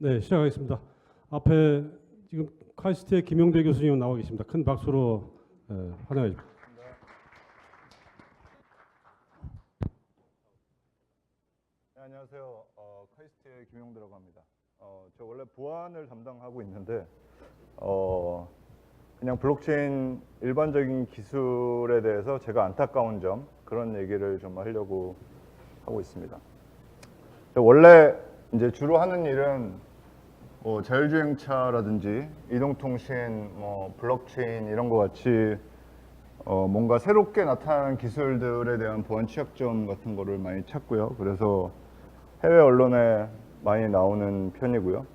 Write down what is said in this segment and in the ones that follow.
네, 시작하겠습니다. 앞에 지금 카이스트의 김용대 교수님 나와 계십니다. 큰 박수로 환영합니다. 네, 안녕하세요. 카이스트의 김용대라고 합니다. 저 원래 보안을 담당하고 있는데 그냥 블록체인 일반적인 기술에 대해서 제가 안타까운 점 그런 얘기를 좀 하려고 하고 있습니다. 원래 이제 주로 하는 일은 자율주행차라든지 이동통신, 블록체인 이런 거 같이 뭔가 새롭게 나타나는 기술들에 대한 보안 취약점 같은 거를 많이 찾고요. 그래서 해외 언론에 많이 나오는 편이고요.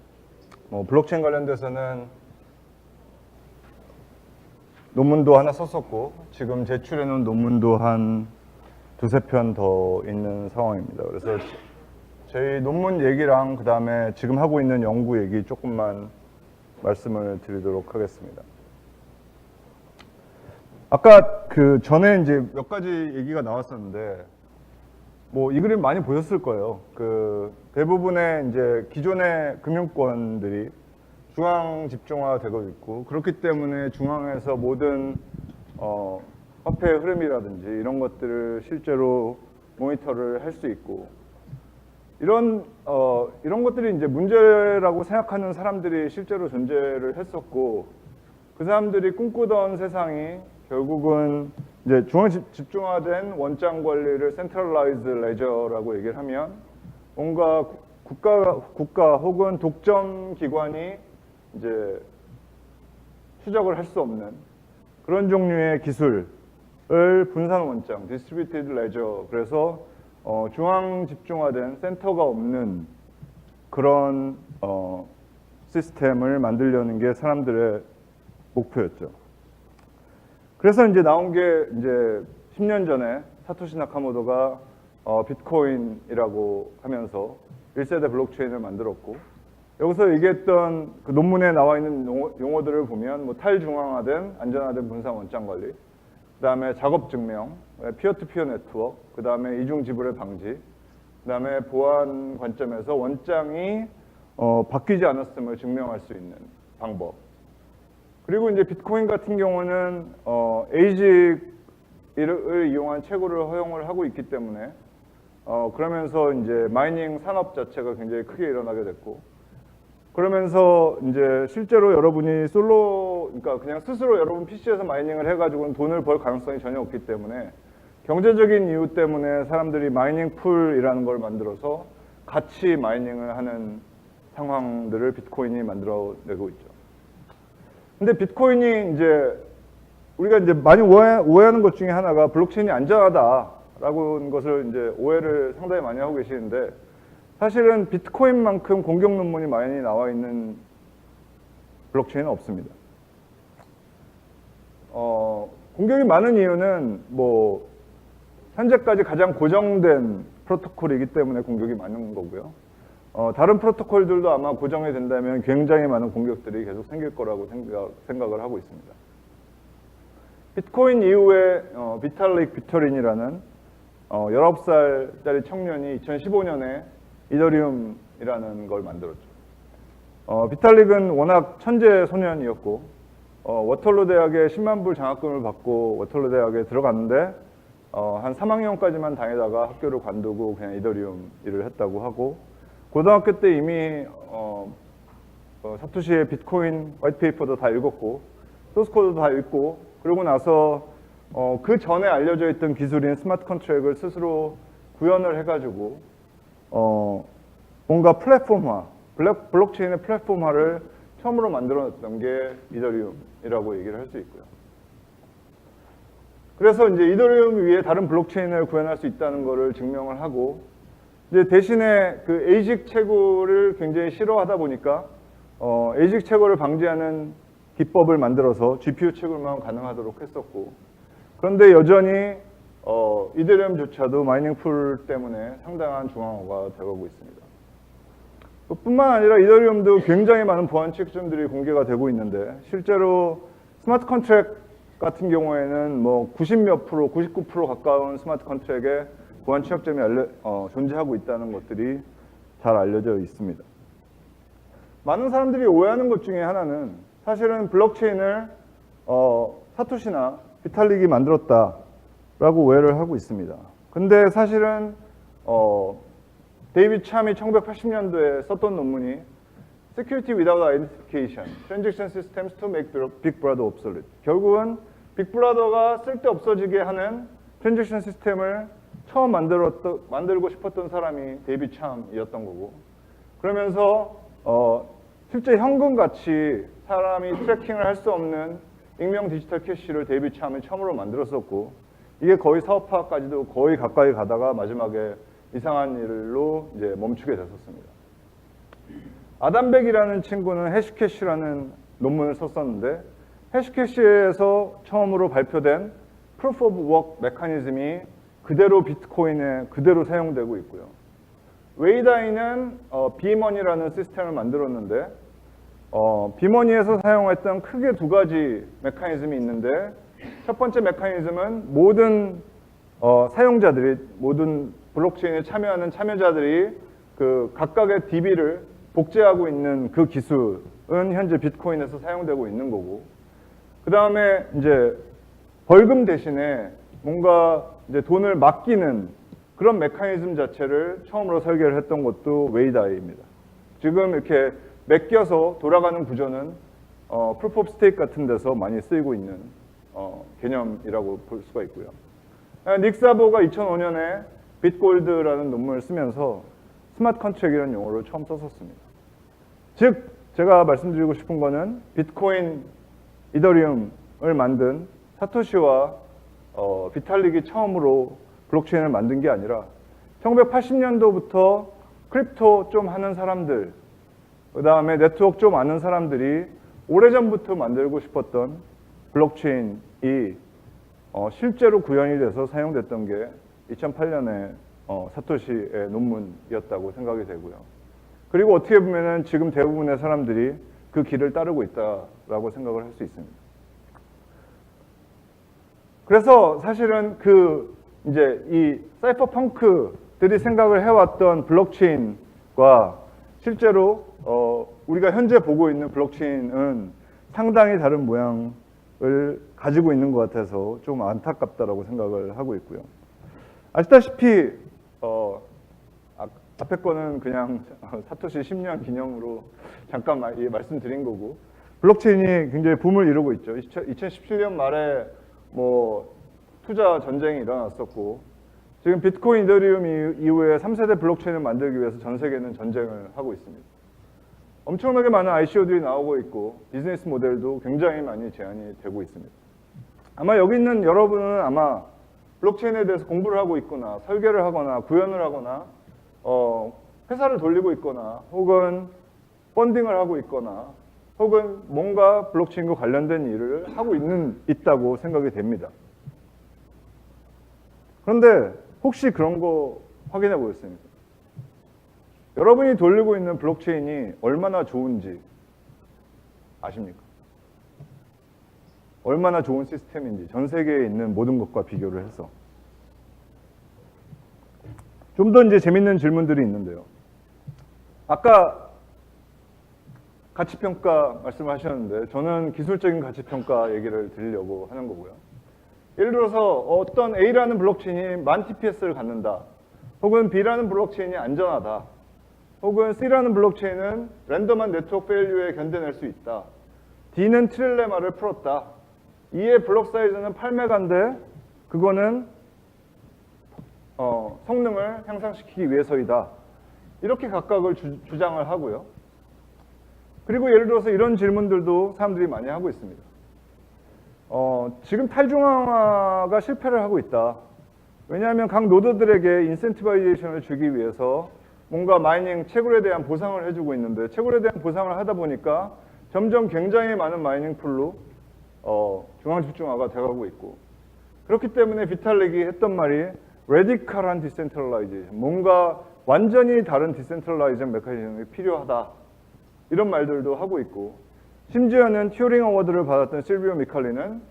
블록체인 관련돼서는 논문도 하나 썼었고 지금 제출해 놓은 논문도 한 두세 편 더 있는 상황입니다. 그래서 저희 논문 얘기랑 그 다음에 지금 하고 있는 연구 얘기 조금만 말씀을 드리도록 하겠습니다. 아까 그 전에 이제 몇 가지 얘기가 나왔었는데 이 그림 많이 보셨을 거예요. 그 대부분의 이제 기존의 금융권들이 중앙 집중화되고 있고 그렇기 때문에 중앙에서 모든 화폐의 흐름이라든지 이런 것들을 실제로 모니터를 할 수 있고 이런 것들이 이제 문제라고 생각하는 사람들이 실제로 존재를 했었고 그 사람들이 꿈꾸던 세상이 결국은 이제 중앙 집중화된 원장 관리를 센트럴라이즈 레저라고 얘기를 하면 뭔가 국가 혹은 독점 기관이 이제 추적을 할 수 없는 그런 종류의 기술을 분산 원장, 디스트리뷰티드 레저, 그래서 중앙 집중화된 센터가 없는 그런 시스템을 만들려는 게 사람들의 목표였죠. 그래서 이제 나온 게 이제 10년 전에 사토시 나카모토가 비트코인이라고 하면서 1세대 블록체인을 만들었고 여기서 얘기했던 그 논문에 나와 있는 용어들을 보면 탈중앙화된 안전화된 분산 원장 관리, 그 다음에 작업 증명, 피어투피어 네트워크, 그 다음에 이중 지불의 방지, 그 다음에 보안 관점에서 원장이 바뀌지 않았음을 증명할 수 있는 방법. 그리고 이제 비트코인 같은 경우는 에이직을 이용한 채굴을 허용을 하고 있기 때문에 그러면서 이제 마이닝 산업 자체가 굉장히 크게 일어나게 됐고 그러면서 이제 실제로 여러분이 그러니까 그냥 스스로 여러분 PC에서 마이닝을 해가지고는 돈을 벌 가능성이 전혀 없기 때문에 경제적인 이유 때문에 사람들이 마이닝 풀이라는 걸 만들어서 같이 마이닝을 하는 상황들을 비트코인이 만들어내고 있죠. 근데 비트코인이 이제 우리가 이제 많이 오해하는 것 중에 하나가 블록체인이 안전하다라고 하는 것을 이제 오해를 상당히 많이 하고 계시는데 사실은 비트코인만큼 공격 논문이 많이 나와 있는 블록체인은 없습니다. 공격이 많은 이유는 현재까지 가장 고정된 프로토콜이기 때문에 공격이 많은 거고요. 다른 프로토콜들도 아마 고정이 된다면 굉장히 많은 공격들이 계속 생길 거라고 생각을 하고 있습니다. 비트코인 이후에 비탈릭 비터린이라는 19살짜리 청년이 2015년에 이더리움이라는 걸 만들었죠. 비탈릭은 워낙 천재 소년이었고 워털루 대학에 10만 불 장학금을 받고 워털루 대학에 들어갔는데 한 3학년까지만 다니다가 학교를 관두고 그냥 이더리움 일을 했다고 하고 고등학교 때 이미 사토시의 비트코인 화이트페이퍼도 다 읽었고 소스코드도 다 읽고 그러고 나서 그 전에 알려져 있던 기술인 스마트 컨트랙을 스스로 구현을 해가지고 뭔가 플랫폼화, 블록체인의 플랫폼화를 처음으로 만들어냈던 게 이더리움이라고 얘기를 할 수 있고요. 그래서 이제 이더리움 위에 다른 블록체인을 구현할 수 있다는 것을 증명을 하고 이제 대신에 그 에이직 채굴을 굉장히 싫어하다 보니까 에이직 채굴을 방지하는 기법을 만들어서 GPU 채굴만 가능하도록 했었고 그런데 여전히 이더리움조차도 마이닝 풀 때문에 상당한 중앙화가 되어가고 있습니다. 뿐만 아니라 이더리움도 굉장히 많은 보안 취약점들이 공개가 되고 있는데 실제로 스마트 컨트랙 같은 경우에는 90몇 프로, 99% 가까운 스마트 컨트랙에 보안 취약점이 존재하고 있다는 것들이 잘 알려져 있습니다. 많은 사람들이 오해하는 것 중에 하나는 사실은 블록체인을 사토시나 비탈릭이 만들었다라고 오해를 하고 있습니다. 근데 사실은 데이비드 참이 1980년도에 썼던 논문이 Security without identification, transaction systems to make Big Brother obsolete. 결국은 빅브라더가 쓸데 없어지게 하는 트랜잭션 시스템을 처음 만들고 싶었던 사람이 데이비드 참이었던 거고, 그러면서 실제 현금같이 사람이 트래킹을 할 수 없는 익명 디지털 캐시를 데이비드 참이 처음으로 만들었었고, 이게 거의 사업화까지도 거의 가까이 가다가 마지막에 이상한 일로 이제 멈추게 됐었습니다. 아담백이라는 친구는 해시캐시라는 논문을 썼었는데, 해시캐시에서 처음으로 발표된 Proof of Work 메커니즘이 그대로 비트코인에 그대로 사용되고 있고요. 웨이다이는 비머니라는 시스템을 만들었는데, 비머니에서 사용했던 크게 두 가지 메커니즘이 있는데, 첫 번째 메커니즘은 모든 사용자들이, 모든 블록체인에 참여하는 참여자들이 그 각각의 DB를 복제하고 있는 그 기술은 현재 비트코인에서 사용되고 있는 거고, 그 다음에 이제 벌금 대신에 뭔가 이제 돈을 맡기는 그런 메커니즘 자체를 처음으로 설계를 했던 것도 웨이다이입니다. 지금 이렇게 맡겨서 돌아가는 구조는 프루프 오브 스테이크 같은 데서 많이 쓰이고 있는 개념이라고 볼 수가 있고요. 닉 사보가 2005년에 빗골드라는 논문을 쓰면서 스마트 컨트랙이라는 용어를 처음 썼었습니다. 즉 제가 말씀드리고 싶은 거는 비트코인, 이더리움을 만든 사토시와 비탈릭이 처음으로 블록체인을 만든 게 아니라 1980년도부터 크립토 좀 하는 사람들, 그 다음에 네트워크 좀 아는 사람들이 오래전부터 만들고 싶었던 블록체인이 실제로 구현이 돼서 사용됐던 게 2008년에 사토시의 논문이었다고 생각이 되고요. 그리고 어떻게 보면은 지금 대부분의 사람들이 그 길을 따르고 있다라고 생각을 할 수 있습니다. 그래서 사실은 이제 이 사이퍼펑크들이 생각을 해왔던 블록체인과 실제로 우리가 현재 보고 있는 블록체인은 상당히 다른 모양을 가지고 있는 것 같아서 좀 안타깝다라고 생각을 하고 있고요. 아시다시피 앞에 거는 그냥 사토시 10년 기념으로 잠깐 말씀드린 거고, 블록체인이 굉장히 붐을 이루고 있죠. 2017년 말에 뭐 투자 전쟁이 일어났었고, 지금 비트코인, 이더리움 이후에 3세대 블록체인을 만들기 위해서 전 세계는 전쟁을 하고 있습니다. 엄청나게 많은 ICO들이 나오고 있고 비즈니스 모델도 굉장히 많이 제한이 되고 있습니다. 아마 여기 있는 여러분은 아마 블록체인에 대해서 공부를 하고 있거나 설계를 하거나 구현을 하거나 회사를 돌리고 있거나 혹은 펀딩을 하고 있거나 혹은 뭔가 블록체인과 관련된 일을 하고 있다고 생각이 됩니다. 그런데 혹시 그런 거 확인해 보셨습니까? 여러분이 돌리고 있는 블록체인이 얼마나 좋은지 아십니까? 얼마나 좋은 시스템인지 전 세계에 있는 모든 것과 비교를 해서. 좀 더 이제 재밌는 질문들이 있는데요. 아까 가치평가 말씀하셨는데 저는 기술적인 가치평가 얘기를 드리려고 하는 거고요. 예를 들어서 어떤 A라는 블록체인이 10,000 TPS를 갖는다. 혹은 B라는 블록체인이 안전하다. 혹은 C라는 블록체인은 랜덤한 네트워크 페일류에 견뎌낼 수 있다. D는 트릴레마를 풀었다. E의 블록 사이즈는 8메가인데 그거는 성능을 향상시키기 위해서이다. 이렇게 각각을 주장을 하고요. 그리고 예를 들어서 이런 질문들도 사람들이 많이 하고 있습니다. 지금 탈중앙화가 실패를 하고 있다. 왜냐하면 각 노드들에게 인센티바이제이션을 주기 위해서 뭔가 마이닝 채굴에 대한 보상을 해주고 있는데 채굴에 대한 보상을 하다 보니까 점점 굉장히 많은 마이닝 풀로 중앙집중화가 되어가고 있고, 그렇기 때문에 비탈릭이 했던 말이 레디컬한 디센트럴라이제이션, 뭔가 완전히 다른 디센트럴라이제이션 메커니즘이 필요하다, 이런 말들도 하고 있고, 심지어는 튜링 어워드를 받았던 실비오 미칼리는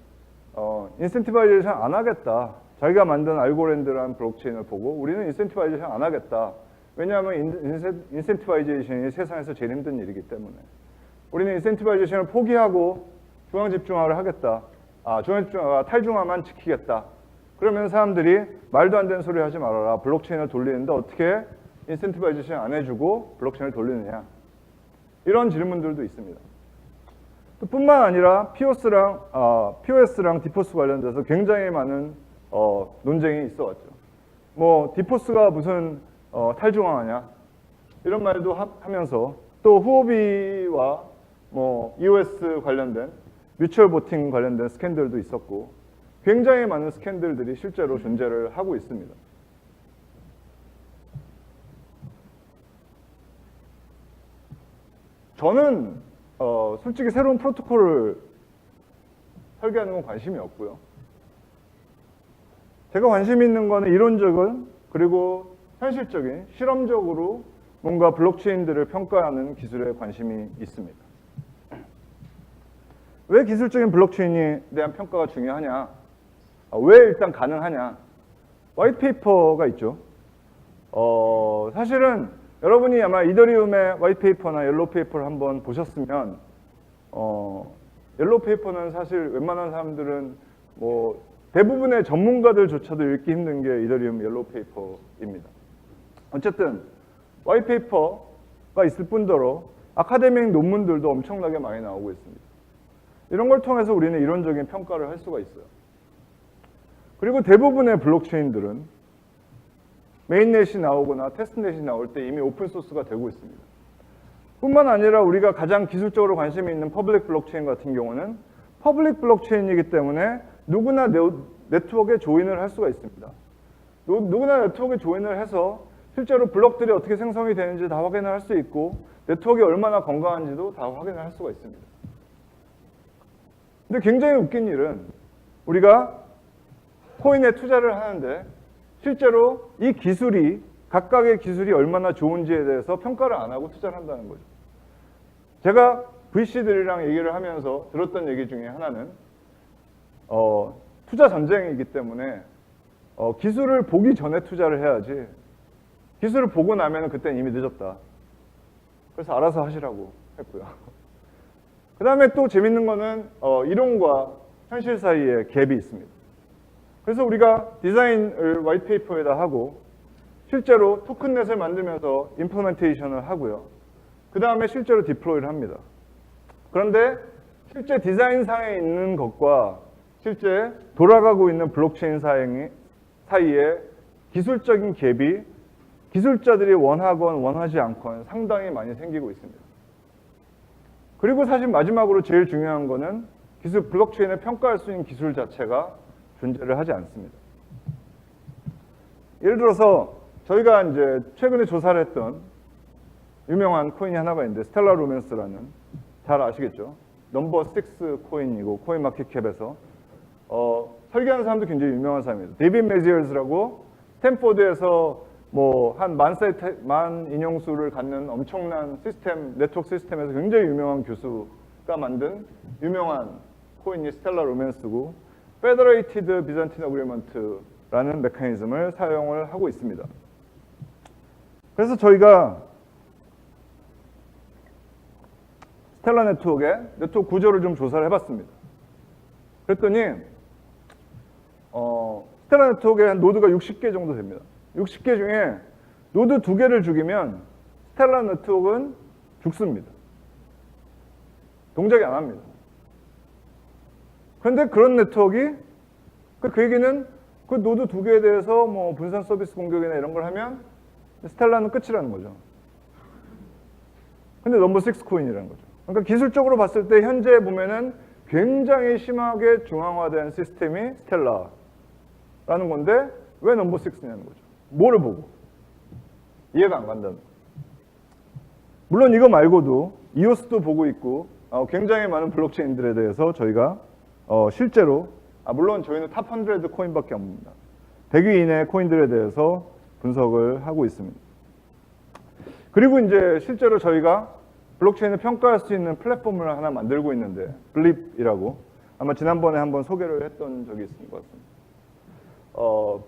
인센티바이제이션 안 하겠다. 자기가 만든 알고랜드라는 블록체인을 보고 우리는 인센티바이제이션 안 하겠다. 왜냐하면 인센티바이제이션이 세상에서 제일 힘든 일이기 때문에. 우리는 인센티바이제이션을 포기하고 중앙 집중화를 하겠다. 중앙 집중화가 탈중화만 지키겠다. 그러면 사람들이 말도 안 되는 소리 하지 말아라. 블록체인을 돌리는데 어떻게 인센티바이제이션 안 해주고 블록체인을 돌리느냐. 이런 질문들도 있습니다. 또 뿐만 아니라 POS랑 디포스 관련돼서 굉장히 많은 논쟁이 있어 왔죠. 뭐 디포스가 무슨 탈중앙하냐 이런 말도 하면서 또 후오비와 뭐 EOS 관련된 뮤추얼 보팅 관련된 스캔들도 있었고 굉장히 많은 스캔들들이 실제로 존재를 하고 있습니다. 저는 솔직히 새로운 프로토콜을 설계하는 건 관심이 없고요. 제가 관심 있는 거는 이론적인 그리고 현실적인 실험적으로 뭔가 블록체인들을 평가하는 기술에 관심이 있습니다. 왜 기술적인 블록체인에 대한 평가가 중요하냐? 왜 일단 가능하냐? 화이트페이퍼가 있죠. 사실은 여러분이 아마 이더리움의 화이트페이퍼나 옐로우페이퍼를 한번 보셨으면 옐로우페이퍼는 사실 웬만한 사람들은 뭐 대부분의 전문가들조차도 읽기 힘든 게 이더리움 옐로우페이퍼입니다. 어쨌든 화이트페이퍼가 있을 뿐더러 아카데믹 논문들도 엄청나게 많이 나오고 있습니다. 이런 걸 통해서 우리는 이론적인 평가를 할 수가 있어요. 그리고 대부분의 블록체인들은 메인넷이 나오거나 테스트넷이 나올 때 이미 오픈소스가 되고 있습니다. 뿐만 아니라 우리가 가장 기술적으로 관심이 있는 퍼블릭 블록체인 같은 경우는 퍼블릭 블록체인이기 때문에 누구나 네트워크에 조인을 할 수가 있습니다. 누구나 네트워크에 조인을 해서 실제로 블록들이 어떻게 생성이 되는지 다 확인을 할 수 있고 네트워크가 얼마나 건강한지도 다 확인을 할 수가 있습니다. 근데 굉장히 웃긴 일은 우리가 코인에 투자를 하는데 실제로 이 기술이 각각의 기술이 얼마나 좋은지에 대해서 평가를 안 하고 투자를 한다는 거죠. 제가 VC들이랑 얘기를 하면서 들었던 얘기 중에 하나는 투자 전쟁이기 때문에 기술을 보기 전에 투자를 해야지 기술을 보고 나면 그때는 이미 늦었다. 그래서 알아서 하시라고 했고요. 그 다음에 또 재밌는 거는 이론과 현실 사이에 갭이 있습니다. 그래서 우리가 디자인을 화이트페이퍼에다 하고 실제로 토큰넷을 만들면서 임플리멘테이션을 하고요. 그 다음에 실제로 디플로이를 합니다. 그런데 실제 디자인상에 있는 것과 실제 돌아가고 있는 블록체인 사이에 기술적인 갭이 기술자들이 원하건 원하지 않건 상당히 많이 생기고 있습니다. 그리고 사실 마지막으로 제일 중요한 거는 블록체인을 평가할 수 있는 기술 자체가 존재를 하지 않습니다. 예를 들어서 저희가 이제 최근에 조사를 했던 유명한 코인이 하나가 있는데 스텔라 루멘스라는 잘 아시겠죠? 넘버 6 코인이고 코인마켓캡에서 설계하는 사람도 굉장히 유명한 사람입니다. 데이빗 매지얼스라고 스탠포드에서 뭐 한 만 인용수를 갖는 엄청난 시스템, 네트워크 시스템에서 굉장히 유명한 교수가 만든 유명한 코인이 스텔라 루멘스고 페더레이티드 비잔틴 어그리먼트라는 메커니즘을 사용을 하고 있습니다. 그래서 저희가 스텔라 네트워크의 네트워크 구조를 좀 조사를 해봤습니다. 그랬더니 스텔라 네트워크에 한 노드가 60개 정도 됩니다. 60개 중에 노드 2개를 죽이면 스텔라 네트워크는 죽습니다. 동작이 안 합니다. 그런데 그런 네트워크가 그 얘기는 그 노드 2개에 대해서 뭐 분산 서비스 공격이나 이런 걸 하면 스텔라는 끝이라는 거죠. 근데 넘버 6 코인이라는 거죠. 그러니까 기술적으로 봤을 때 현재 보면은 굉장히 심하게 중앙화된 시스템이 스텔라라는 건데 왜 넘버 6냐는 거죠. 뭐를 보고? 이해가 안 간다는 거죠. 물론 이거 말고도 이오스도 보고 있고 굉장히 많은 블록체인들에 대해서 저희가 실제로 물론 저희는 탑 100 코인밖에 안 봅니다. 100위 이내 코인들에 대해서 분석을 하고 있습니다. 그리고 이제 실제로 저희가 블록체인을 평가할 수 있는 플랫폼을 하나 만들고 있는데 블립이라고 아마 지난번에 한번 소개를 했던 적이 있을 것 같습니다.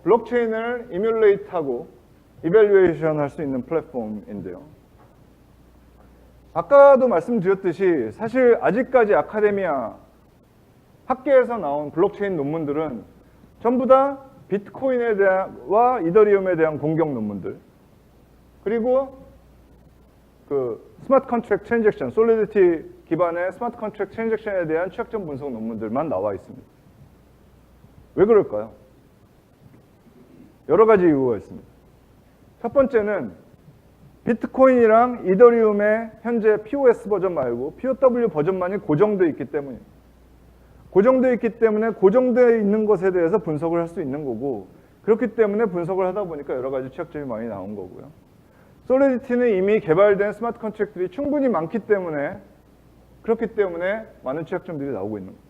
블록체인을 이뮬레이트하고 이밸류에이션 할 수 있는 플랫폼인데요. 아까도 말씀드렸듯이 사실 아직까지 아카데미아 학계에서 나온 블록체인 논문들은 전부 다 비트코인에 대한와 이더리움에 대한 공격 논문들, 그리고 그 스마트 컨트랙트 트랜잭션, 솔리디티 기반의 스마트 컨트랙트 트랜잭션에 대한 취약점 분석 논문들만 나와 있습니다. 왜 그럴까요? 여러 가지 이유가 있습니다. 첫 번째는 비트코인이랑 이더리움의 현재 POS 버전 말고 POW 버전만이 고정되어 있기 때문입니다. 고정되어 있기 때문에 고정되어 있는 것에 대해서 분석을 할 수 있는 거고, 그렇기 때문에 분석을 하다 보니까 여러 가지 취약점이 많이 나온 거고요. 솔리디티는 이미 개발된 스마트 컨트랙트들이 충분히 많기 때문에, 그렇기 때문에 많은 취약점들이 나오고 있는 거예요.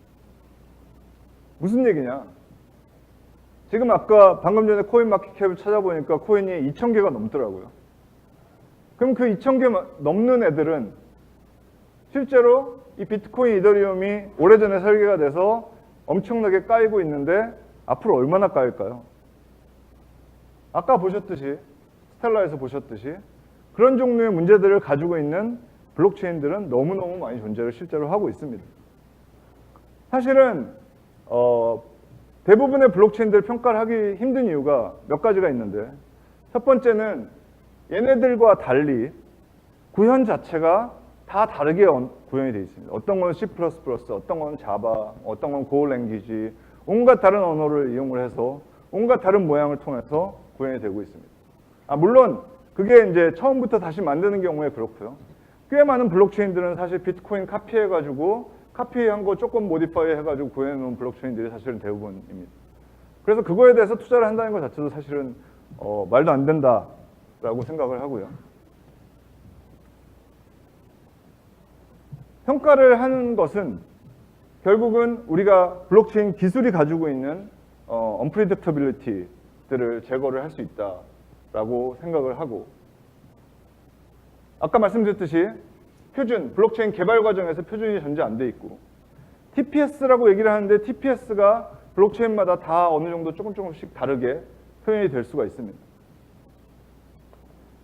무슨 얘기냐? 지금 아까 방금 전에 코인 마켓캡을 찾아보니까 코인이 2,000개가 넘더라고요. 그럼 그 2,000개 넘는 애들은 실제로 이 비트코인, 이더리움이 오래전에 설계가 돼서 엄청나게 까이고 있는데 앞으로 얼마나 까일까요? 아까 보셨듯이, 스텔라에서 보셨듯이 그런 종류의 문제들을 가지고 있는 블록체인들은 너무너무 많이 존재를 실제로 하고 있습니다. 사실은 대부분의 블록체인들을 평가를 하기 힘든 이유가 몇 가지가 있는데, 첫 번째는 얘네들과 달리 구현 자체가 다 다르게 구현이 되어 있습니다. 어떤 건 C++, 어떤 건 Java, 어떤 건 Go 랭귀지, 온갖 다른 언어를 이용을 해서 온갖 다른 모양을 통해서 구현이 되고 있습니다. 물론 그게 이제 처음부터 다시 만드는 경우에 그렇고요. 꽤 많은 블록체인들은 사실 비트코인 카피해가지고 카피한 거 조금 모디파이 해가지고 구현해놓은 블록체인들이 사실은 대부분입니다. 그래서 그거에 대해서 투자를 한다는 것 자체도 사실은 말도 안 된다라고 생각을 하고요. 평가를 하는 것은 결국은 우리가 블록체인 기술이 가지고 있는 unpredictability들을 제거를 할 수 있다라고 생각을 하고, 아까 말씀드렸듯이 표준, 블록체인 개발 과정에서 표준이 존재 안 돼 있고, TPS라고 얘기를 하는데 TPS가 블록체인마다 다 어느 정도 조금씩 다르게 표현이 될 수가 있습니다.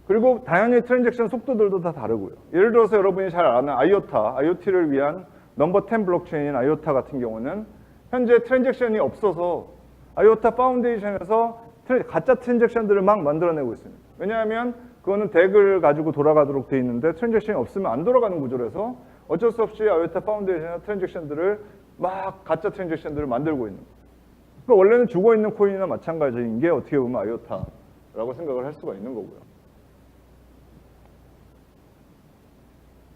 그리고 당연히 트랜잭션 속도들도 다 다르고요. 예를 들어서 여러분이 잘 아는 아이오타, IoT를 위한 넘버 10 블록체인인 아이오타 같은 경우는 현재 트랜잭션이 없어서 아이오타 파운데이션에서 가짜 트랜잭션들을 막 만들어내고 있습니다. 왜냐하면 그거는 덱을 가지고 돌아가도록 돼 있는데 트랜잭션이 없으면 안 돌아가는 구조라서 어쩔 수 없이 아이오타 파운데이션의 트랜잭션들을 막 가짜 트랜잭션들을 만들고 있는 거예요. 그러니까 원래는 죽어있는 코인이나 마찬가지인 게 어떻게 보면 아이오타라고 생각을 할 수가 있는 거고요.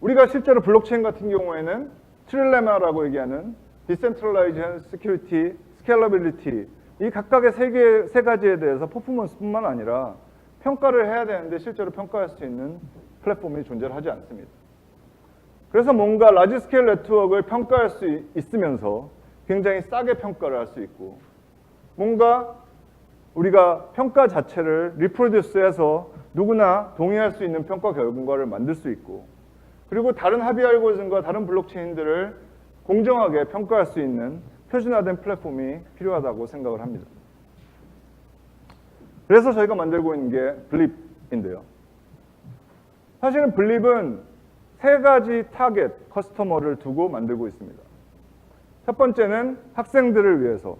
우리가 실제로 블록체인 같은 경우에는 트릴레마라고 얘기하는 디센트럴라이즈한 시큐리티, 스케일러빌리티, 이 각각의 세 가지에 대해서 퍼포먼스뿐만 아니라 평가를 해야 되는데 실제로 평가할 수 있는 플랫폼이 존재를 하지 않습니다. 그래서 뭔가 라지 스케일 네트워크를 평가할 수 있으면서 굉장히 싸게 평가를 할 수 있고, 뭔가 우리가 평가 자체를 리프로듀스해서 누구나 동의할 수 있는 평가 결과를 만들 수 있고, 그리고 다른 합의 알고리즘과 다른 블록체인들을 공정하게 평가할 수 있는 표준화된 플랫폼이 필요하다고 생각을 합니다. 그래서 저희가 만들고 있는 게 블립인데요. 사실은 블립은 세 가지 타겟, 커스터머를 두고 만들고 있습니다. 첫 번째는 학생들을 위해서.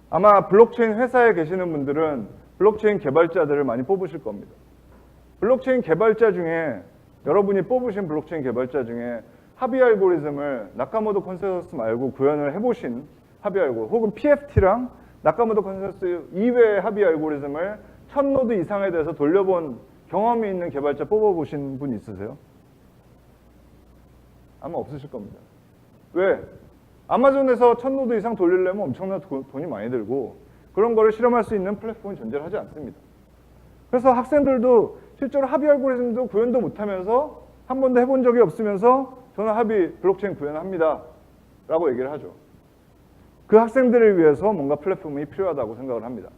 아마 블록체인 회사에 계시는 분들은 블록체인 개발자들을 많이 뽑으실 겁니다. 블록체인 개발자 중에 여러분이 뽑으신 블록체인 개발자 중에 합의 알고리즘을 나카모토 컨센서스 말고 구현을 해보신 합의 알고리즘, 혹은 PFT랑 나카모토 컨센서스 이외의 합의 알고리즘을 1000노드 이상에 대해서 돌려본 경험이 있는 개발자 뽑아보신 분 있으세요? 아마 없으실 겁니다. 왜? 아마존에서 1000노드 이상 돌리려면 엄청난 돈이 많이 들고 그런 거를 실험할 수 있는 플랫폼이 존재를 하지 않습니다. 그래서 학생들도 실제로 합의 알고리즘도 구현도 못하면서 한 번도 해본 적이 없으면서 저는 합의 블록체인 구현합니다 라고 얘기를 하죠. 그 학생들을 위해서 뭔가 플랫폼이 필요하다고 생각을 합니다.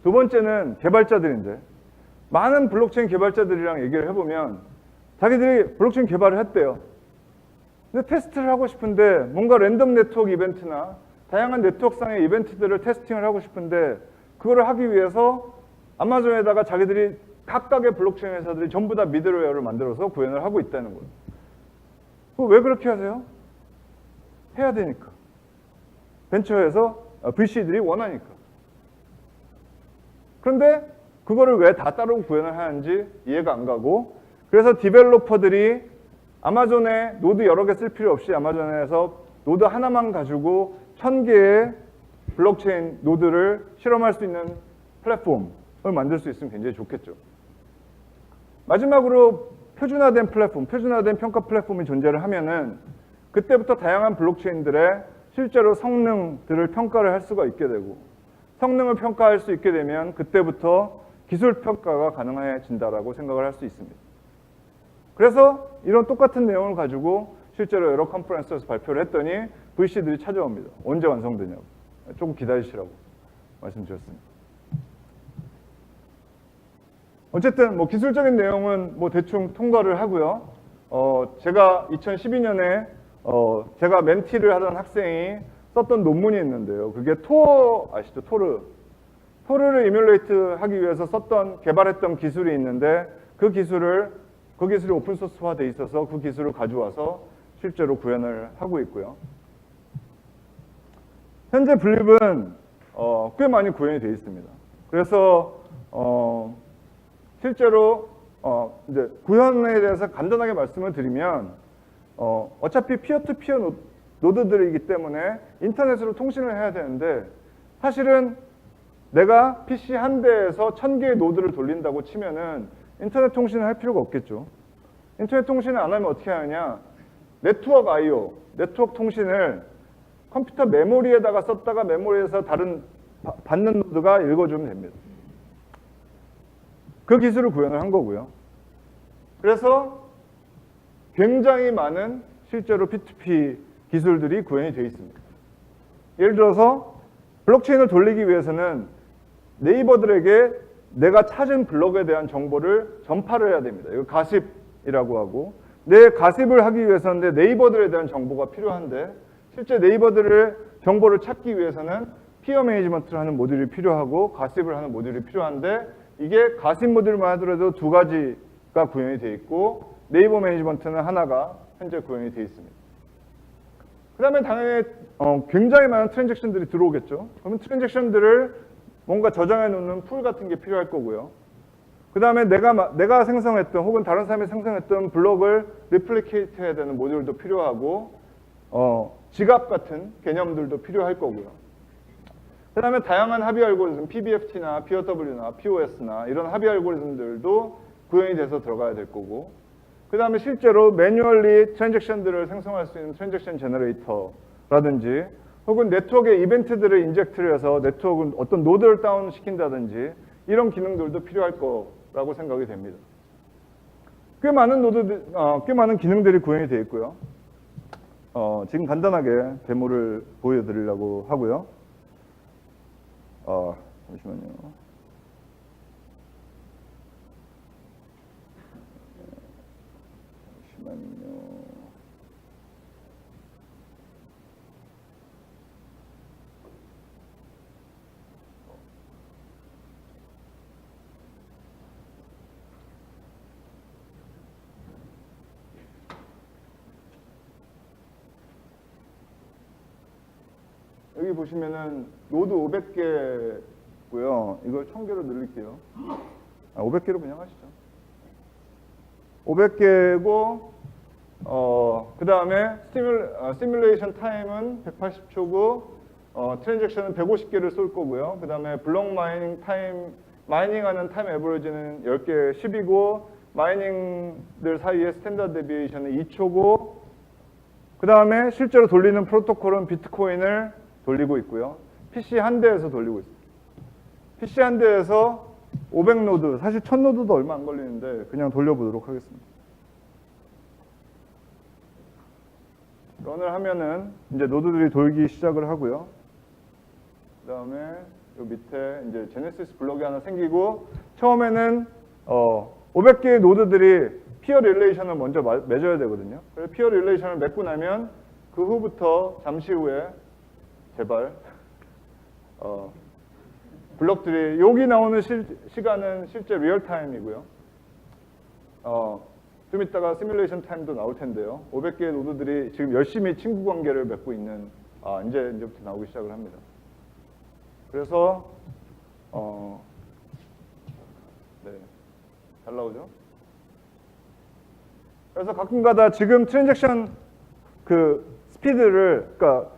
두 번째는 개발자들인데, 많은 블록체인 개발자들이랑 얘기를 해보면 자기들이 블록체인 개발을 했대요. 근데 테스트를 하고 싶은데 뭔가 랜덤 네트워크 이벤트나 다양한 네트워크상의 이벤트들을 테스팅을 하고 싶은데 그거를 하기 위해서 아마존에다가 자기들이 각각의 블록체인 회사들이 전부 다 미들웨어를 만들어서 구현을 하고 있다는 거예요. 왜 그렇게 하세요? 해야 되니까. 벤처에서 VC들이 원하니까. 그런데 그거를 왜 다 따로 구현을 하는지 이해가 안 가고, 그래서 디벨로퍼들이 아마존에 노드 여러 개 쓸 필요 없이 아마존에서 노드 하나만 가지고 1000개의 블록체인 노드를 실험할 수 있는 플랫폼을 만들 수 있으면 굉장히 좋겠죠. 마지막으로 표준화된 플랫폼, 표준화된 평가 플랫폼이 존재를 하면은 그때부터 다양한 블록체인들의 실제로 성능들을 평가를 할 수가 있게 되고, 성능을 평가할 수 있게 되면 그때부터 기술 평가가 가능해진다라고 생각을 할 수 있습니다. 그래서 이런 똑같은 내용을 가지고 실제로 여러 컨퍼런스에서 발표를 했더니 VC들이 찾아옵니다. 언제 완성되냐고. 조금 기다리시라고 말씀드렸습니다. 어쨌든 뭐 기술적인 내용은 뭐 대충 통과를 하고요. 제가 2012년에 제가 멘티를 하던 학생이 썼던 논문이 있는데요. 그게 토어 아시죠? 토르를 이뮬레이트 하기 위해서 개발했던 기술이 있는데 그 기술이 오픈소스화 돼 있어서 그 기술을 가져와서 실제로 구현을 하고 있고요. 현재 블립은 꽤 많이 구현이 되어 있습니다. 그래서 실제로 이제 구현에 대해서 간단하게 말씀을 드리면 어차피 피어-투-피어 노드들이기 때문에 인터넷으로 통신을 해야 되는데 사실은 내가 PC 한 대에서 1000개의 노드를 돌린다고 치면은 인터넷 통신을 할 필요가 없겠죠. 인터넷 통신을 안 하면 어떻게 하느냐? 네트워크 I/O, 네트워크 통신을 컴퓨터 메모리에다가 썼다가 메모리에서 다른 받는 노드가 읽어주면 됩니다. 그 기술을 구현을 한 거고요. 그래서 굉장히 많은 실제로 P2P 기술들이 구현이 되어 있습니다. 예를 들어서 블록체인을 돌리기 위해서는 네이버들에게 내가 찾은 블록에 대한 정보를 전파를 해야 됩니다. 이거 가십이라고 하고, 내 가십을 하기 위해서는 네이버들에 대한 정보가 필요한데 실제 네이버들의 정보를 찾기 위해서는 피어 매니지먼트를 하는 모듈이 필요하고 가십을 하는 모듈이 필요한데 이게 가십 모듈만 하더라도 두 가지가 구현이 되어 있고 네이버 매니지먼트는 하나가 현재 구현이 되어 있습니다. 그 다음에 당연히 굉장히 많은 트랜잭션들이 들어오겠죠. 그러면 트랜잭션들을 뭔가 저장해 놓는 풀 같은 게 필요할 거고요. 그 다음에 내가 생성했던 혹은 다른 사람이 생성했던 블록을 리플리케이트 해야 되는 모듈도 필요하고 지갑 같은 개념들도 필요할 거고요. 그 다음에 다양한 합의 알고리즘, PBFT나 POW나 POS나 이런 합의 알고리즘들도 구현이 돼서 들어가야 될 거고, 그 다음에 실제로 매뉴얼리 트랜잭션들을 생성할 수 있는 트랜잭션 제너레이터라든지 혹은 네트워크의 이벤트들을 인젝트를 해서 네트워크 어떤 노드를 다운시킨다든지 이런 기능들도 필요할 거라고 생각이 됩니다. 꽤 많은 기능들이 구현이 되어 있고요. 지금 간단하게 데모를 보여드리려고 하고요. 잠시만요. 여기 보시면은 노드 500개고요. 이걸 1000개로 늘릴게요. 500개로 그냥 하시죠. 500개고 그 다음에 시뮬레이션 타임은 180초고 트랜잭션은 150개를 쏠 거고요. 그 다음에 블록 마이닝 타임, 마이닝하는 타임 에버리지는 10개 10이고 마이닝들 사이에 스탠다드 데비에이션은 2초고 그 다음에 실제로 돌리는 프로토콜은 비트코인을 돌리고 있고요. PC 한 대에서 돌리고 있습니다. PC 한 대에서 500노드, 사실 1000노드도 얼마 안 걸리는데 그냥 돌려보도록 하겠습니다. 런을 하면은 이제 노드들이 돌기 시작을 하고요. 그 다음에 요 밑에 이제 제네시스 블록이 하나 생기고 처음에는 500개의 노드들이 피어 릴레이션을 먼저 맺어야 되거든요. 그래서 피어 릴레이션을 맺고 나면 그 후부터 잠시 후에 제발 블럭들이 여기 나오는 시간은 실제 리얼타임이고요. 좀 이따가 시뮬레이션 타임도 나올 텐데요. 500개의 노드들이 지금 열심히 친구 관계를 맺고 있는 이제부터 나오기 시작을 합니다. 그래서 네, 잘 나오죠? 그래서 가끔가다 지금 트랜잭션 그 스피드를 그러니까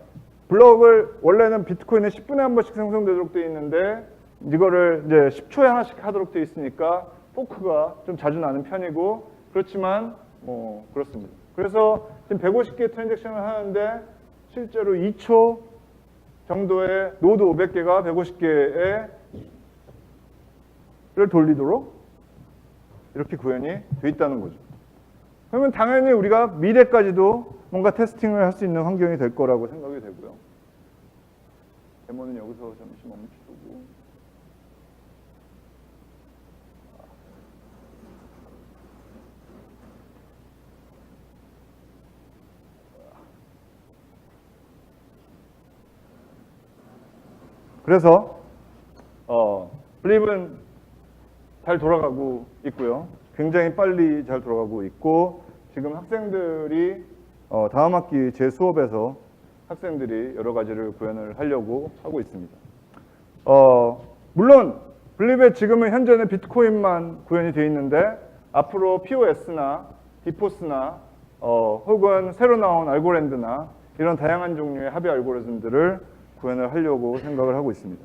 블럭을 원래는 비트코인은 10분에 한 번씩 생성되도록 되어 있는데 이거를 이제 10초에 하나씩 하도록 되어 있으니까 포크가 좀 자주 나는 편이고 그렇지만 뭐 그렇습니다. 그래서 지금 150개 트랜잭션을 하는데 실제로 2초 정도의 노드 500개가 150개를 돌리도록 이렇게 구현이 돼 있다는 거죠. 그러면 당연히 우리가 미래까지도 뭔가 테스팅을 할 수 있는 환경이 될 거라고 생각이 되고요. 데모는 여기서 잠시 멈추고 그래서 블립은 잘 돌아가고 있고요. 굉장히 빨리 잘 돌아가고 있고 지금 학생들이 다음 학기 제 수업에서 학생들이 여러 가지를 구현을 하려고 하고 있습니다. 물론 블립에 지금은 현재는 비트코인만 구현이 되어 있는데 앞으로 POS나 디포스나 혹은 새로 나온 알고랜드나 이런 다양한 종류의 합의 알고리즘들을 구현을 하려고 생각을 하고 있습니다.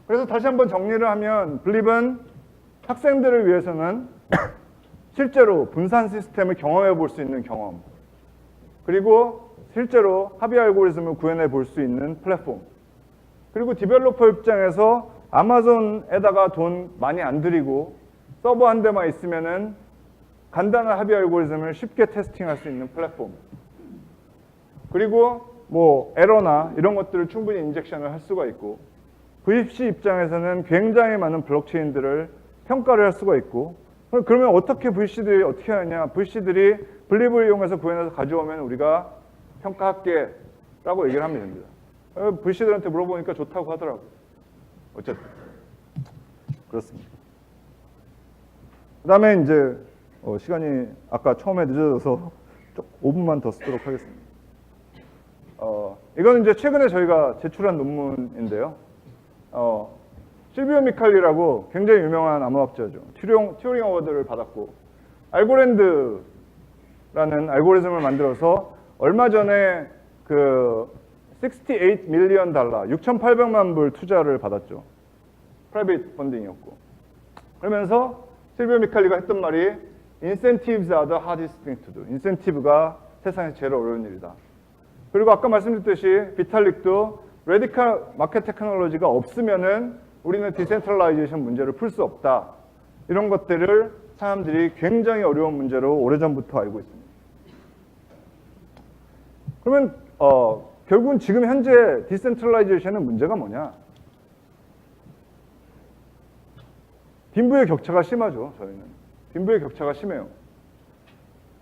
그래서 다시 한번 정리를 하면 블립은 학생들을 위해서는 실제로 분산 시스템을 경험해 볼 수 있는 경험, 그리고 실제로 합의 알고리즘을 구현해 볼 수 있는 플랫폼, 그리고 디벨로퍼 입장에서 아마존에다가 돈 많이 안 들이고 서버 한 대만 있으면은 간단한 합의 알고리즘을 쉽게 테스팅할 수 있는 플랫폼, 그리고 뭐 에러나 이런 것들을 충분히 인젝션을 할 수가 있고 VC 입장에서는 굉장히 많은 블록체인들을 평가를 할 수가 있고 그러면 어떻게 VC들이 어떻게 하냐 VC들이 블립을 이용해서 구현해서 가져오면 우리가 평가할게 라고 얘기를 하면 됩니다. VC들한테 물어보니까 좋다고 하더라고요. 어쨌든 그렇습니다. 그 다음에 이제 시간이 아까 처음에 늦어져서 5분만 더 쓰도록 하겠습니다. 이거는 이제 최근에 저희가 제출한 논문인데요. 실비오 미칼리라고 굉장히 유명한 암호학자죠. 튜링 어워드를 받았고 알고랜드라는 알고리즘을 만들어서 얼마 전에 그 68 밀리언 달러, 6,800만 불 투자를 받았죠. 프라이빗 펀딩이었고. 그러면서 실비오 미칼리가 했던 말이 Incentives are the hardest thing to do. 인센티브가 세상에서 제일 어려운 일이다. 그리고 아까 말씀드렸듯이 비탈릭도 레디컬 마켓 테크놀로지가 없으면은 우리는 디센트럴라이제이션 문제를 풀 수 없다. 이런 것들을 사람들이 굉장히 어려운 문제로 오래전부터 알고 있습니다. 그러면 결국은 지금 현재 디센트럴라이제이션의 문제가 뭐냐? 빈부의 격차가 심하죠. 저희는. 빈부의 격차가 심해요.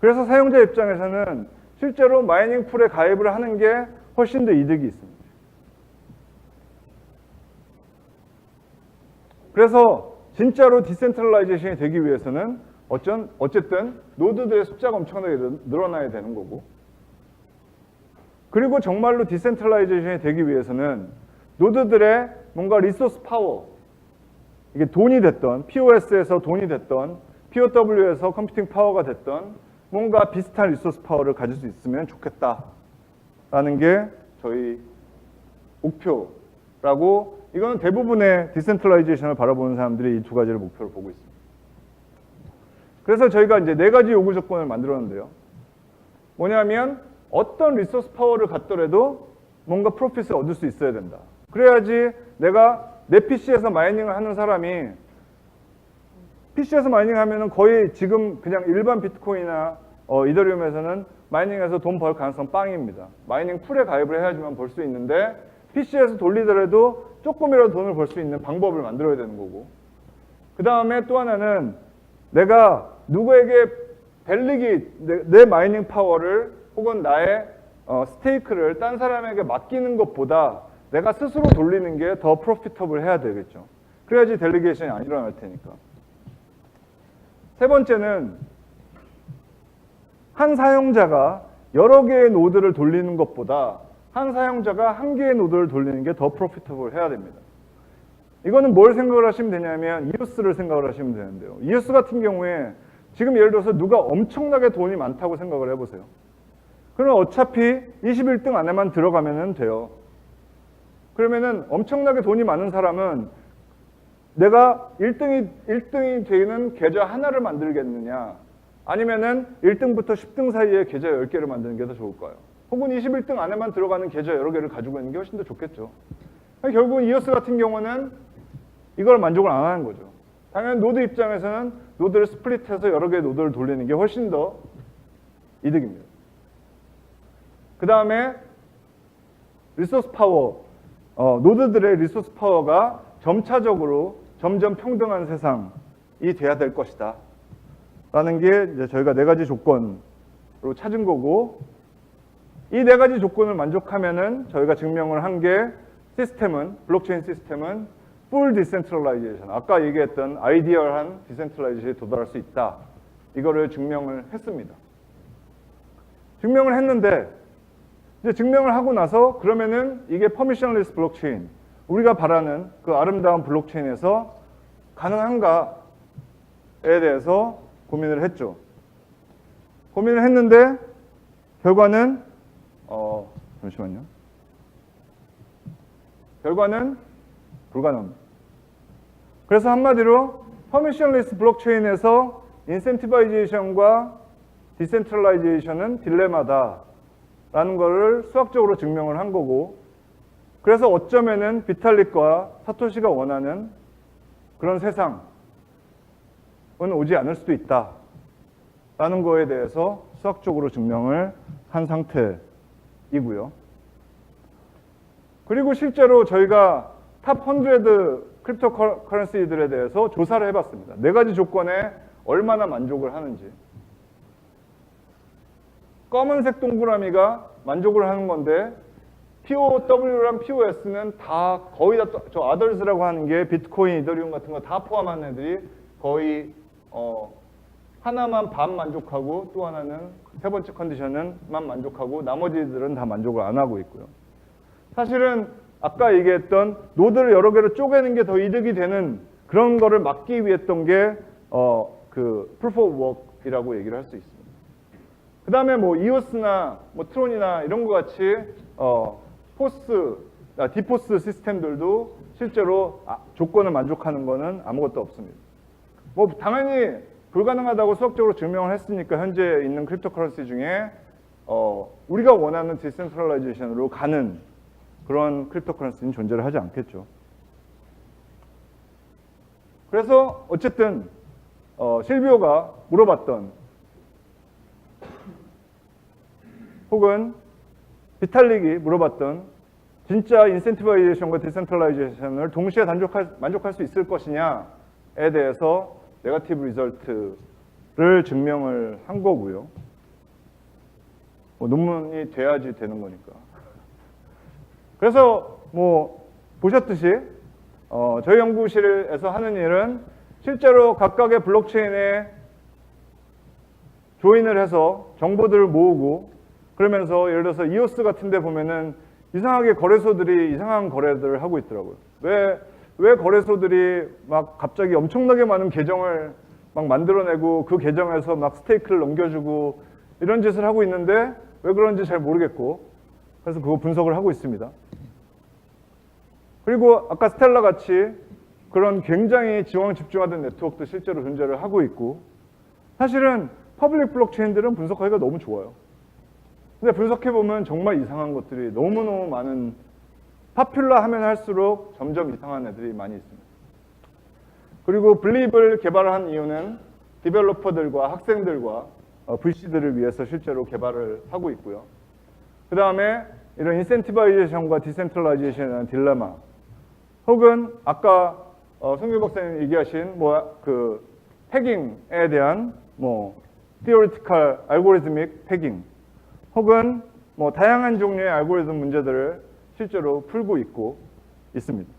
그래서 사용자 입장에서는 실제로 마이닝 풀에 가입을 하는 게 훨씬 더 이득이 있습니다. 그래서 진짜로 디센트럴라이제이션이 되기 위해서는 어쨌든 노드들의 숫자가 엄청나게 늘어나야 되는 거고 그리고 정말로 디센트럴라이제이션이 되기 위해서는 노드들의 뭔가 리소스 파워 이게 돈이 됐던 POS에서 돈이 됐던 POW에서 컴퓨팅 파워가 됐던 뭔가 비슷한 리소스 파워를 가질 수 있으면 좋겠다라는 게 저희 목표라고 이거는 대부분의 디센트럴라이제이션을 바라보는 사람들이 이 두 가지를 목표로 보고 있습니다. 그래서 저희가 이제 4가지 요구 조건을 만들었는데요. 뭐냐면 어떤 리소스 파워를 갖더라도 뭔가 프로핏을 얻을 수 있어야 된다. 그래야지 내가 내 PC에서 마이닝을 하는 사람이 PC에서 마이닝하면은 거의 지금 그냥 일반 비트코인이나 이더리움에서는 마이닝해서 돈 벌 가능성 빵입니다. 마이닝 풀에 가입을 해야지만 벌 수 있는데 PC에서 돌리더라도 조금이라도 돈을 벌 수 있는 방법을 만들어야 되는 거고 그 다음에 또 하나는 내가 누구에게 내 마이닝 파워를 혹은 나의 스테이크를 딴 사람에게 맡기는 것보다 내가 스스로 돌리는 게 더 프로피터블 해야 되겠죠. 그래야지 델리게이션이 안 일어날 테니까. 세 번째는 한 사용자가 여러 개의 노드를 돌리는 것보다 한 사용자가 한 개의 노드를 돌리는 게 더 프로피터블 해야 됩니다. 이거는 뭘 생각을 하시면 되냐면 EOS를 생각을 하시면 되는데요. EOS 같은 경우에 지금 예를 들어서 누가 엄청나게 돈이 많다고 생각을 해보세요. 그럼 어차피 21등 안에만 들어가면 돼요. 그러면은 엄청나게 돈이 많은 사람은 내가 1등이 되는 계좌 하나를 만들겠느냐, 아니면은 1등부터 10등 사이에 계좌 10개를 만드는 게 더 좋을까요? 혹은 21등 안에만 들어가는 계좌 여러 개를 가지고 있는 게 훨씬 더 좋겠죠. 결국은 EOS 같은 경우는 이걸 만족을 안 하는 거죠. 당연히 노드 입장에서는 노드를 스플릿해서 여러 개의 노드를 돌리는 게 훨씬 더 이득입니다. 그 다음에 리소스 파워, 노드들의 리소스 파워가 점차적으로 점점 평등한 세상이 돼야 될 것이다 라는 게 이제 저희가 네 가지 조건으로 찾은 거고, 이 네 가지 조건을 만족하면은 저희가 증명을 한 게 시스템은, 블록체인 시스템은 full decentralization, 아까 얘기했던 아이디얼한 디센트럴라이제이션에 도달할 수 있다. 이거를 증명을 했습니다. 증명을 했는데 이제 증명을 하고 나서 그러면은 이게 퍼미션리스 블록체인, 우리가 바라는 그 아름다운 블록체인에서 가능한가에 대해서 고민을 했죠. 고민을 했는데 결과는 잠시만요. 결과는 불가능합니다. 그래서 한마디로 퍼미션리스 블록체인에서 인센티바이제이션과 디센트럴라이제이션은 딜레마다라는 것을 수학적으로 증명을 한 거고, 그래서 어쩌면은 비탈릭과 사토시가 원하는 그런 세상은 오지 않을 수도 있다라는 거에 대해서 수학적으로 증명을 한 상태이고요. 그리고 실제로 저희가 탑 100 크립토커런시들에 대해서 조사를 해봤습니다. 네 가지 조건에 얼마나 만족을 하는지. 검은색 동그라미가 만족을 하는 건데 POW랑 POS는 다 거의 다 저 아더스라고 하는 게 비트코인, 이더리움 같은 거 다 포함한 애들이 거의 하나만 반 만족하고 또 하나는 세 번째 컨디션은만 만족하고 나머지들은 다 만족을 안 하고 있고요. 사실은 아까 얘기했던 노드를 여러 개로 쪼개는 게 더 이득이 되는 그런 거를 막기 위해 했던 게 그 proof of work이라고 얘기를 할 수 있습니다. 그 다음에 뭐 EOS나 뭐 트론이나 이런 것 같이 디포스 시스템들도 실제로 조건을 만족하는 거는 아무것도 없습니다. 뭐 당연히 불가능하다고 수학적으로 증명을 했으니까 현재 있는 크립토커런시 중에 우리가 원하는 디센트럴라이제이션으로 가는 그런 크립토커런시는 존재를 하지 않겠죠. 그래서 어쨌든 실비오가 물어봤던 혹은 비탈릭이 물어봤던 진짜 인센티바이제이션과 디센트럴라이제이션을 동시에 만족할 수 있을 것이냐에 대해서 네거티브 리설트를 증명을 한 거고요. 뭐 논문이 돼야지 되는 거니까. 그래서 뭐 보셨듯이 저희 연구실에서 하는 일은 실제로 각각의 블록체인에 조인을 해서 정보들을 모으고, 그러면서 예를 들어서 EOS 같은 데 보면은 이상하게 거래소들이 이상한 거래들을 하고 있더라고요. 왜 거래소들이 막 갑자기 엄청나게 많은 계정을 막 만들어내고 그 계정에서 막 스테이크를 넘겨주고 이런 짓을 하고 있는데 왜 그런지 잘 모르겠고, 그래서 그거 분석을 하고 있습니다. 그리고 아까 스텔라 같이 그런 굉장히 지원 집중하던 네트워크도 실제로 존재를 하고 있고, 사실은 퍼블릭 블록체인들은 분석하기가 너무 좋아요. 근데 분석해보면 정말 이상한 것들이 너무너무 많은, 파퓰러 하면 할수록 점점 이상한 애들이 많이 있습니다. 그리고 블립을 개발한 이유는 디벨로퍼들과 학생들과 VC들을 위해서 실제로 개발을 하고 있고요. 그 다음에 이런 인센티바이제이션과 디센트럴라이제이션이라는 딜레마, 혹은 아까 성규 박사님 얘기하신 그 패깅에 대한 theoretical algorithmic 패깅, 혹은 다양한 종류의 알고리즘 문제들을 실제로 풀고 있고 있습니다.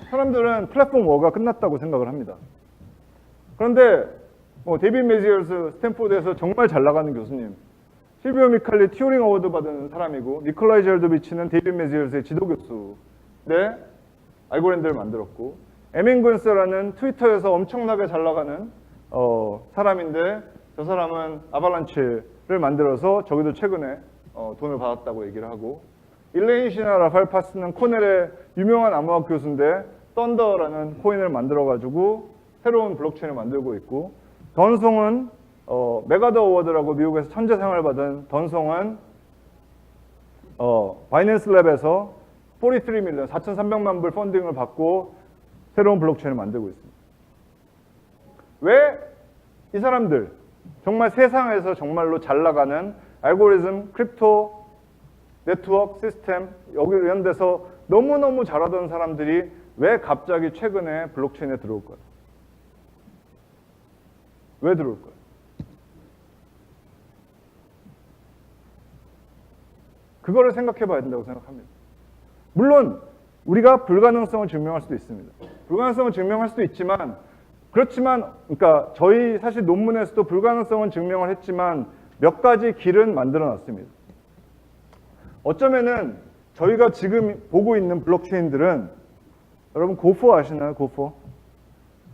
사람들은 플랫폼 워가 끝났다고 생각을 합니다. 그런데 데이빗 매지얼스 스탠포드에서 정말 잘 나가는 교수님, 실비오 미칼리 튜링 어워드 받은 사람이고 니콜라이 젤도비치는 데이빗 매지얼스의 지도교수인데 알고리즘을 만들었고 에민 군스라는 트위터에서 엄청나게 잘 나가는 사람인데 저 사람은 아발란치를 만들어서 저기도 최근에 돈을 받았다고 얘기를 하고 일레인 시나 라팔 파스는 코넬의 유명한 암호학 교수인데 썬더라는 코인을 만들어가지고 새로운 블록체인을 만들고 있고 던송은 메가더 어워드라고 미국에서 천재상을 받은 던송은 바이낸스 랩에서 43 밀리언 4,300만 불 펀딩을 받고 새로운 블록체인을 만들고 있습니다. 왜 이 사람들 정말 세상에서 정말로 잘 나가는 알고리즘, 크립토, 네트워크, 시스템 여기 이런 데서 너무너무 잘하던 사람들이 왜 갑자기 최근에 블록체인에 들어올까요? 왜 들어올까요? 그거를 생각해 봐야 된다고 생각합니다. 물론 우리가 불가능성을 증명할 수도 있습니다. 불가능성을 증명할 수도 있지만 그렇지만 그러니까 저희 사실 논문에서도 불가능성은 증명을 했지만 몇 가지 길은 만들어 놨습니다. 어쩌면은 저희가 지금 보고 있는 블록체인들은 여러분 고포 아시나요? 고포?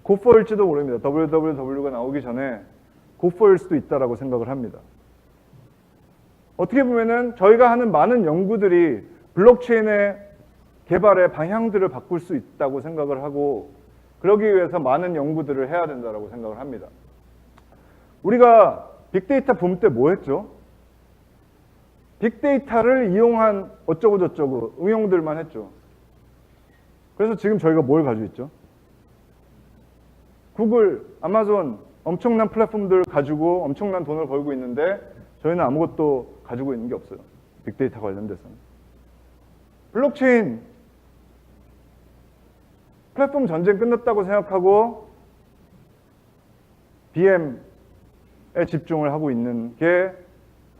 고포일지도 모릅니다. www가 나오기 전에 고포일 수도 있다라고 생각을 합니다. 어떻게 보면은 저희가 하는 많은 연구들이 블록체인의 개발의 방향들을 바꿀 수 있다고 생각을 하고 그러기 위해서 많은 연구들을 해야 된다고 생각을 합니다. 우리가 빅데이터 붐 때 뭐 했죠? 빅데이터를 이용한 어쩌고 저쩌고 응용들만 했죠. 그래서 지금 저희가 뭘 가지고 있죠? 구글, 아마존 엄청난 플랫폼들 가지고 엄청난 돈을 벌고 있는데 저희는 아무것도 가지고 있는 게 없어요. 빅데이터 관련돼서는. 블록체인 플랫폼 전쟁 끝났다고 생각하고 BM에 집중을 하고 있는 게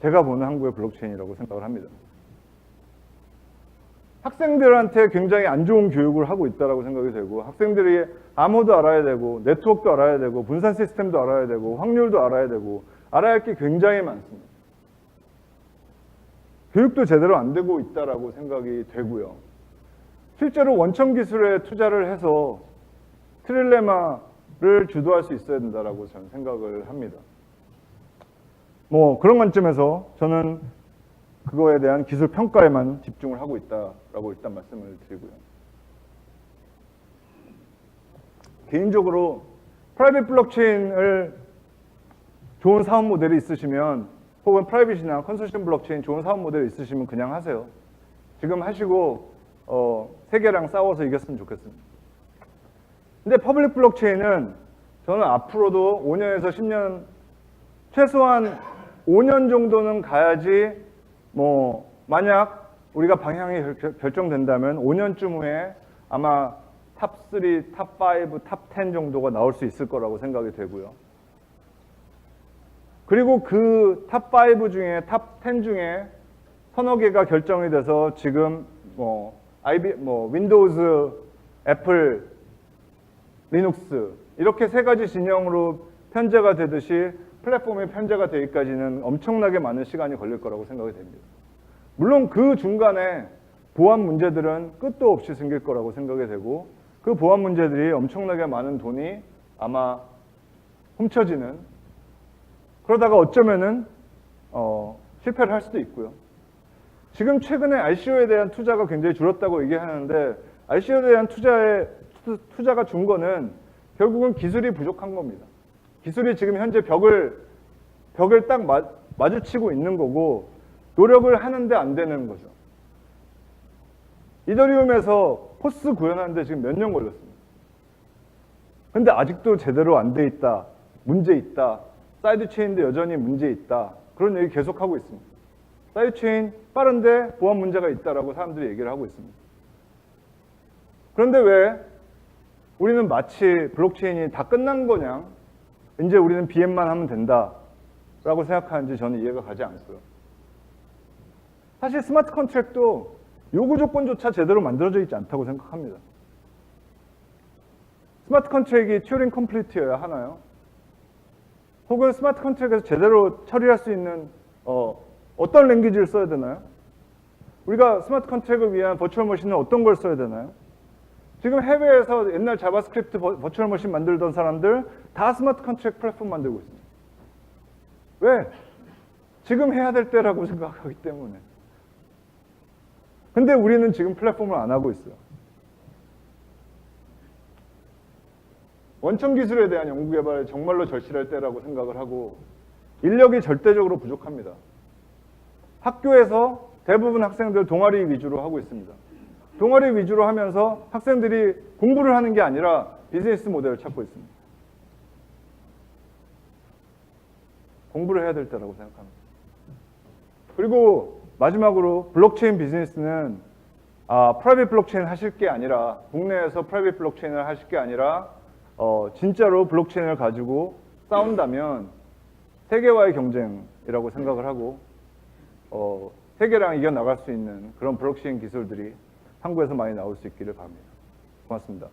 제가 보는 한국의 블록체인이라고 생각을 합니다. 학생들한테 굉장히 안 좋은 교육을 하고 있다고 생각이 되고 학생들이 암호도 알아야 되고 네트워크도 알아야 되고 분산 시스템도 알아야 되고 확률도 알아야 되고 알아야 할 게 굉장히 많습니다. 교육도 제대로 안 되고 있다고 생각이 되고요. 실제로 원천 기술에 투자를 해서 트릴레마를 주도할 수 있어야 된다고 저는 생각을 합니다. 그런 관점에서 저는 그거에 대한 기술 평가에만 집중을 하고 있다라고 일단 말씀을 드리고요. 개인적으로 프라이빗 블록체인을 좋은 사업 모델이 있으시면 혹은 프라이빗이나 컨소시엄 블록체인 좋은 사업 모델이 있으시면 그냥 하세요. 지금 하시고 세계랑 싸워서 이겼으면 좋겠습니다. 근데 퍼블릭 블록체인은 저는 앞으로도 5년에서 10년 최소한 5년 정도는 가야지 만약 우리가 방향이 결정된다면 5년쯤 후에 아마 탑3, 탑5, 탑10 정도가 나올 수 있을 거라고 생각이 되고요. 그리고 그 탑5 중에 탑10 중에 서너 개가 결정이 돼서 지금 윈도우즈, 애플, 리눅스 이렇게 세 가지 진영으로 편제가 되듯이 플랫폼이 편제가 되기까지는 엄청나게 많은 시간이 걸릴 거라고 생각이 됩니다. 물론 그 중간에 보안 문제들은 끝도 없이 생길 거라고 생각이 되고 그 보안 문제들이 엄청나게 많은 돈이 아마 훔쳐지는 그러다가 어쩌면은 실패를 할 수도 있고요. 지금 최근에 RCO에 대한 투자가 굉장히 줄었다고 얘기하는데 RCO에 대한 투자가 준 거는 결국은 기술이 부족한 겁니다. 기술이 지금 현재 벽을 딱 마주치고 있는 거고 노력을 하는데 안 되는 거죠. 이더리움에서 포스 구현하는데 지금 몇 년 걸렸습니다. 근데 아직도 제대로 안 돼 있다. 문제 있다. 사이드 체인도 여전히 문제 있다. 그런 얘기 계속하고 있습니다. 사이드 체인 빠른데 보안 문제가 있다라고 사람들이 얘기를 하고 있습니다. 그런데 왜 우리는 마치 블록체인이 다 끝난 거냐? 이제 우리는 BM만 하면 된다. 라고 생각하는지 저는 이해가 가지 않고요. 사실 스마트 컨트랙도 요구 조건조차 제대로 만들어져 있지 않다고 생각합니다. 스마트 컨트랙이 튜링 컴플리트여야 하나요? 혹은 스마트 컨트랙에서 제대로 처리할 수 있는 어떤 랭귀지를 써야 되나요? 우리가 스마트 컨트랙을 위한 버추얼 머신은 어떤 걸 써야 되나요? 지금 해외에서 옛날 자바스크립트 버추얼 머신 만들던 사람들 다 스마트 컨트랙 플랫폼 만들고 있습니다. 왜? 지금 해야 될 때라고 생각하기 때문에. 근데 우리는 지금 플랫폼을 안 하고 있어요. 원천 기술에 대한 연구 개발이 정말로 절실할 때라고 생각을 하고 인력이 절대적으로 부족합니다. 학교에서 대부분 학생들 동아리 위주로 하고 있습니다. 동아리 위주로 하면서 학생들이 공부를 하는 게 아니라 비즈니스 모델을 찾고 있습니다. 공부를 해야 될 때라고 생각합니다. 그리고 마지막으로 블록체인 비즈니스는 프라이빗 블록체인 하실 게 아니라 국내에서 프라이빗 블록체인을 하실 게 아니라 진짜로 블록체인을 가지고 싸운다면 세계와의 경쟁이라고 생각을 하고 세계랑 이겨나갈 수 있는 그런 블록체인 기술들이 한국에서 많이 나올 수 있기를 바랍니다. 고맙습니다.